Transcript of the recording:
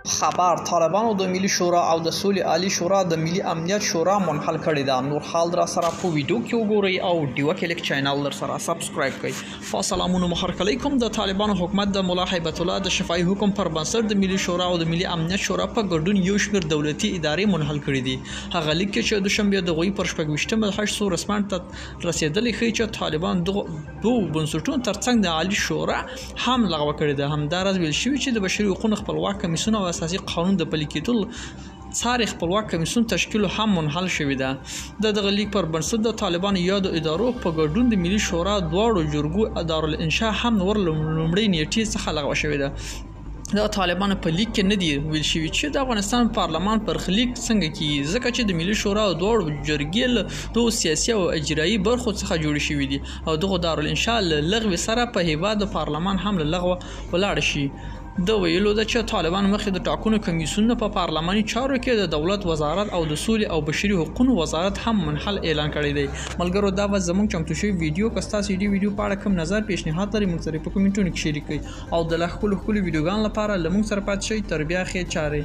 خبر طالبانو د ملي شورا او د سولې عالی شورا د ملي امنیت شورا منحل کړی دا. نور حال در سره په ویډیو کې وګورئ او ډیو کلیک چینل در سره سبسکرایب کړئ. فالسلامونه محرک علیکم. د طالبانو حکومت د مولا هیبت الله د شفاهي حکم پر بنسټ د ملي شورا او د ملي امنیت شورا په ګډون یو شمېر دولتي ادارې منحل کړي دي. هغه لیک چې د شنبه د غوي پر 28 رسمن ته رسیدلې ښیي چې طالبان دوه بنسټونو ترڅنګ د عالی شورا هم لغوه کړی ده. همدارس ویل شوی چې د بشري حقوقو خپلواک کمیسیون او اساسي قانون د پلي کېدو څاري خپلواک کمیسیون تشکیل هم منحل شوی ده. د دغه لیک پر بنسټ د طالبانو یادو ادارو په ګډون د ملي شورا دواړو جرګو دارالانشاء هم ور لومړۍ نیټې څخه لغوه شوی ده. د طالبانو په لیک کې نه دی ویل شوی چې د افغانستان پارلمان برخلیک څنګه کیږي، ځکه چې د ملي شورا او دواړو جرګې له دوه سیاسي او اجرایي برخو څخه جوړ شوی دي او دغه دارالانشاء له لغوه سره په هیواد د پارلمان هم له لغوه ولاړ شي. د ویلو ده چې طالبان مخکې د ټاکنو کمیسیون په پارلماني چارو کې د دولت وزارت او د سولې او بشري حقوقو وزارت هم منحل اعلان کړی دی. ملګرو دا و زموږ چمتو شوی ویډیو که تاسو دې ویډیو په اړه کوم نظر پیشنهاد لرئ موږ سره په کومنټونو کې شریک کړئ او د لا ښکلو ویډیوګانو لپاره له موږ سره پاتې شئ. تر بیا ښې چارې.